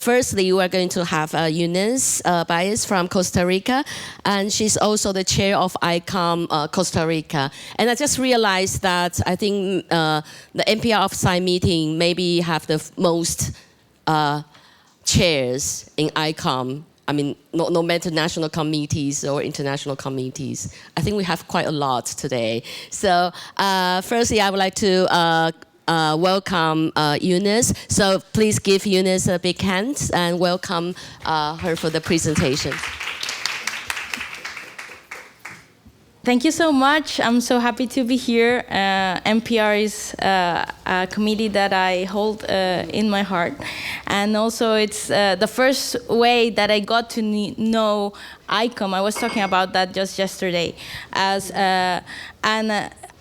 firstly, we are going to have Eunice Báez from Costa Rica, and she's also the chair of ICOM Costa Rica. And I just realized that I think the NPR offsite meeting maybe have the most chairs in ICOM. I mean, no matter national committees or international committees. I think we have quite a lot today. So firstly, I would like to welcome Eunice. So please give Eunice a big hand and welcome her for the presentation. Thank you so much. I'm so happy to be here. NPR is a committee that I hold in my heart. And also it's the first way that I got to know ICOM. I was talking about that just yesterday.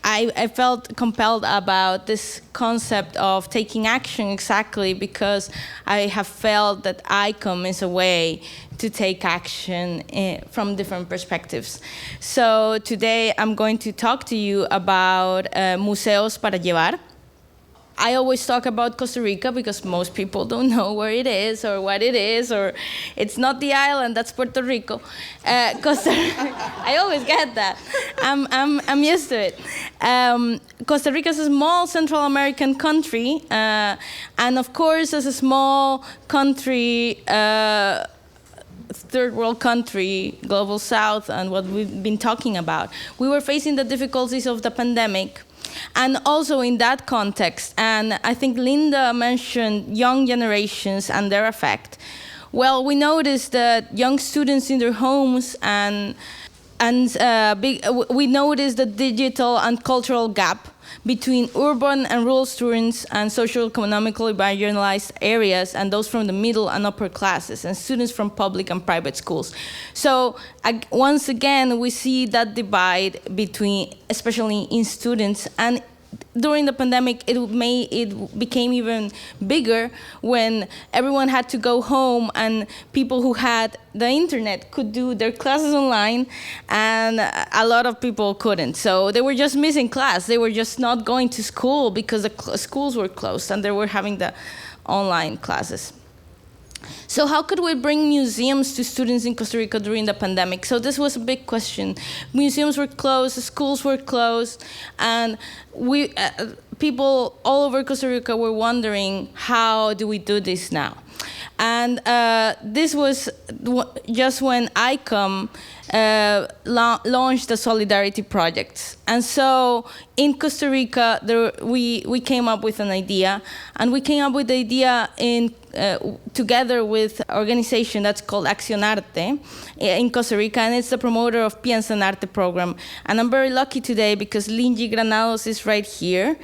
I felt compelled about this concept of taking action exactly because I have felt that ICOM is a way to take action from different perspectives. So today I'm going to talk to you about Museos para Llevar. I always talk about Costa Rica because most people don't know where it is or what it is, or it's not the island, that's Puerto Rico. I always get that. I'm used to it. Costa Rica is a small Central American country, and of course, as a small country, third world country, global south, and what we've been talking about, we were facing the difficulties of the pandemic. And also in that context, and I think Linda mentioned young generations and their effect. Well, we noticed that young students in their homes we noticed the digital and cultural gap between urban and rural students and socio-economically marginalized areas and those from the middle and upper classes and students from public and private schools. So once again, we see that divide between, especially in students, and during the pandemic, it became even bigger when everyone had to go home and people who had the internet could do their classes online and a lot of people couldn't. So they were just missing class. They were just not going to school because the schools were closed and they were having the online classes. So how could we bring museums to students in Costa Rica during the pandemic? So this was a big question. Museums were closed, schools were closed, and people all over Costa Rica were wondering, how do we do this now? And this was just when ICOM launched the Solidarity Project. And so in Costa Rica, we came up with an idea, and we came up with the idea together with an organization that's called AccionArte in Costa Rica, and it's the promoter of Piensa en Arte program. And I'm very lucky today because Linji Granados is right here,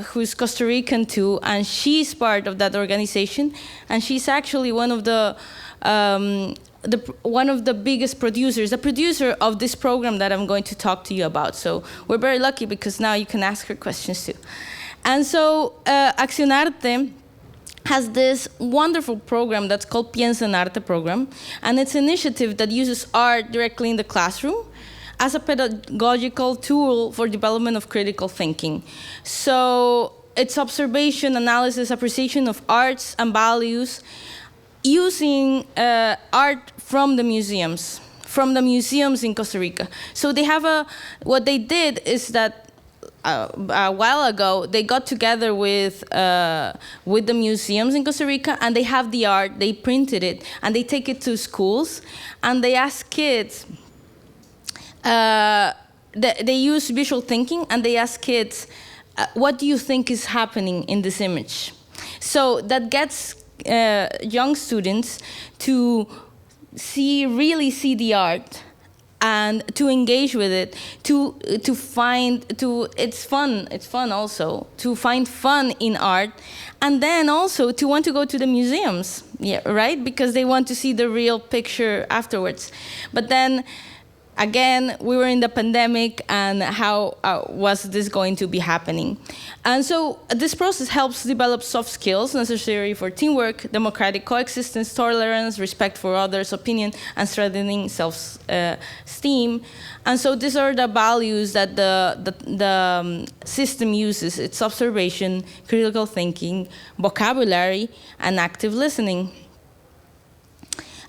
who's Costa Rican too, and she's part of that organization, and she's actually one of the biggest producers, the producer of this program that I'm going to talk to you about. So we're very lucky because now you can ask her questions too. And so AccionArte has this wonderful program that's called Piensa en Arte program, and it's an initiative that uses art directly in the classroom as a pedagogical tool for development of critical thinking. So it's observation, analysis, appreciation of arts and values using art from the museums in Costa Rica. So they have what they did is that a while ago, they got together with the museums in Costa Rica, and they have the art, they printed it, and they take it to schools, and they ask kids, they use visual thinking, and they ask kids, what do you think is happening in this image? So that gets young students to really see the art, and to engage with it, it's fun also to find fun in art, and then also to want to go to the museums, right? Because they want to see the real picture afterwards. But then again, we were in the pandemic, and how was this going to be happening? And so this process helps develop soft skills necessary for teamwork, democratic coexistence, tolerance, respect for others' opinion, and strengthening self-esteem. And so these are the values that the system uses. It's observation, critical thinking, vocabulary, and active listening.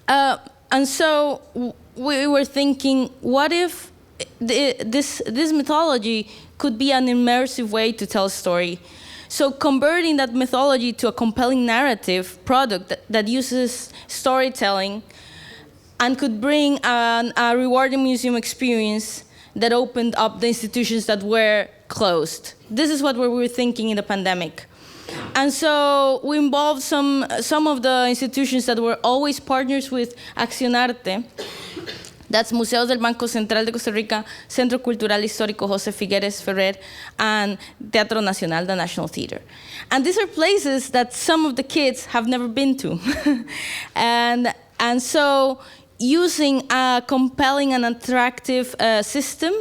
And so we were thinking, what if this mythology could be an immersive way to tell a story? So converting that mythology to a compelling narrative product that uses storytelling and could bring a rewarding museum experience that opened up the institutions that were closed. This is what we were thinking in the pandemic. And so we involved some of the institutions that were always partners with AccionArte. That's Museos del Banco Central de Costa Rica, Centro Cultural Histórico José Figueres Ferrer, and Teatro Nacional, the National Theater. And these are places that some of the kids have never been to. and so using a compelling and attractive system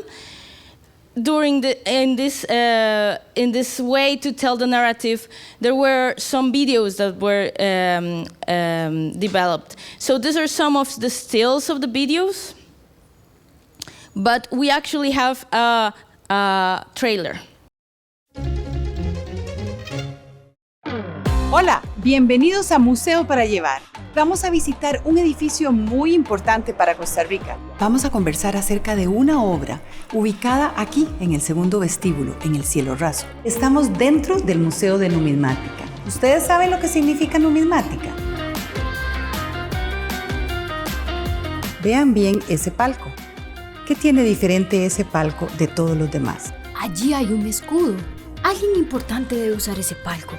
in this way to tell the narrative, there were some videos that were developed. So these are some of the stills of the videos, but we actually have a trailer. Hola, bienvenidos a Museo para Llevar. Vamos a visitar un edificio muy importante para Costa Rica. Vamos a conversar acerca de una obra ubicada aquí en el segundo vestíbulo, en el cielo raso. Estamos dentro del Museo de Numismática. ¿Ustedes saben lo que significa numismática? Vean bien ese palco. ¿Qué tiene diferente ese palco de todos los demás? Allí hay un escudo. Alguien importante debe usar ese palco.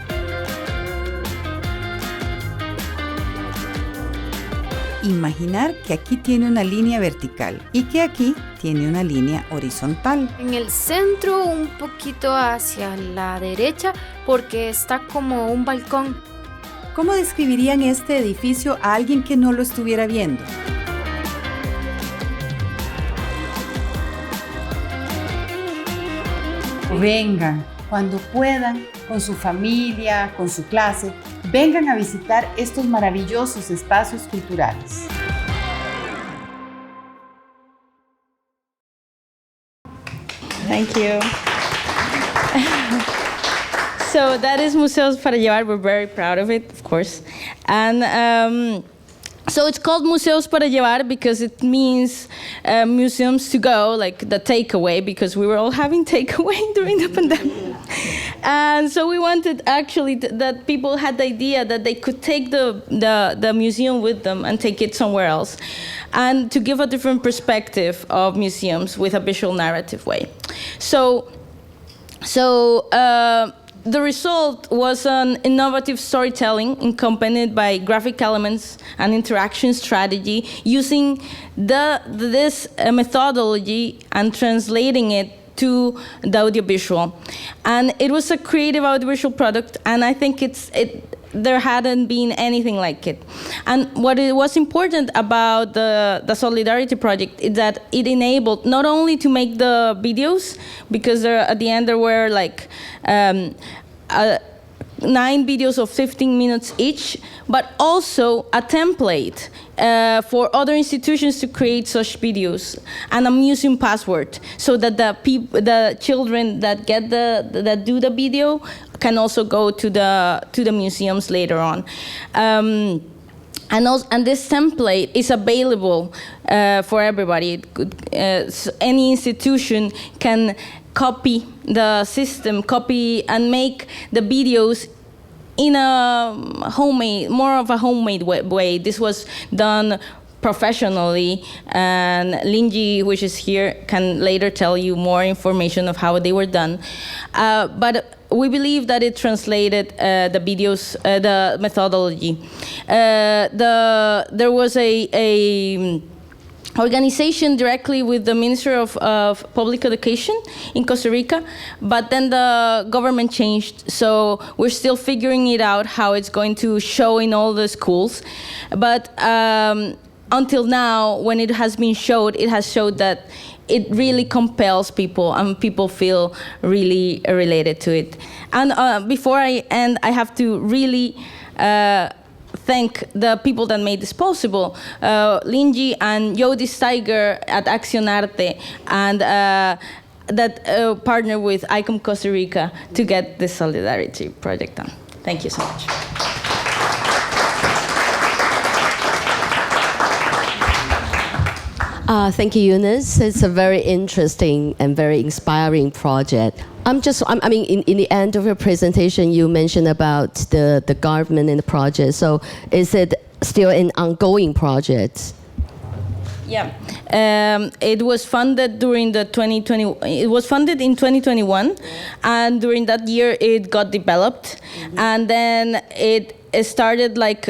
Imaginar que aquí tiene una línea vertical y que aquí tiene una línea horizontal. En el centro, un poquito hacia la derecha, porque está como un balcón. ¿Cómo describirían este edificio a alguien que no lo estuviera viendo? Vengan, cuando puedan, con su familia, con su clase, vengan a visitar estos maravillosos espacios culturales. Thank you. So that is Museos para Llevar. We're very proud of it, of course. And so it's called Museos para Llevar because it means museums to go, like the takeaway, because we were all having takeaway during the pandemic. And so we wanted actually that people had the idea that they could take the museum with them and take it somewhere else, and to give a different perspective of museums with a visual narrative way. So the result was an innovative storytelling accompanied by graphic elements and interaction strategy using this methodology and translating it to the audiovisual. And it was a creative audiovisual product, and I think there hadn't been anything like it. And what was important about the Solidarity Project is that it enabled not only to make the videos, because at the end there were like 9 videos of 15 minutes each, but also a template for other institutions to create such videos and a museum password, so that the children that do the video can also go to the museums later on. And this template is available for everybody. Any institution can copy the system, and make the videos in a more of a homemade way. This was done professionally, and Linji, which is here, can later tell you more information of how they were done. But we believe that it translated the videos, the methodology. There was a organization directly with the Minister of Public Education in Costa Rica, but then the government changed, so we're still figuring it out how it's going to show in all the schools. But until now, when it has been showed, it has showed that it really compels people, and people feel really related to it. And before I end, I have to really thank the people that made this possible, Linji and Yodis Tiger at AccionArte, and that partner with ICOM Costa Rica to get this Solidarity project done. Thank you so much. Thank you, Eunice. It's a very interesting and very inspiring project. In the end of your presentation, you mentioned about the government and the project. So is it still an ongoing project? Yeah, it was funded during the 2020. It was funded in 2021, and during that year it got developed, and then it started like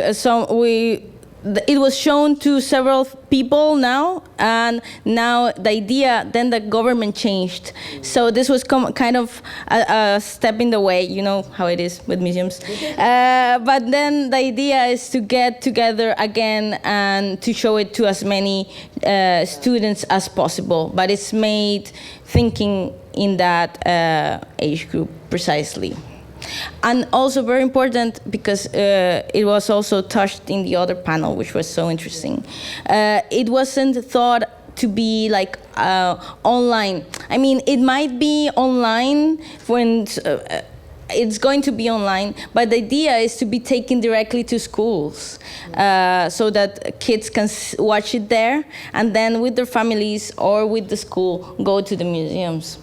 it was shown to several people now, and now the idea, then the government changed. So this was kind of a step in the way, you know how it is with museums. But then the idea is to get together again and to show it to as many students as possible. But it's made thinking in that age group precisely. And also very important because it was also touched in the other panel, which was so interesting. It wasn't thought to be like online. I mean, it might be online when it's going to be online, but the idea is to be taken directly to schools so that kids can watch it there and then with their families or with the school go to the museums.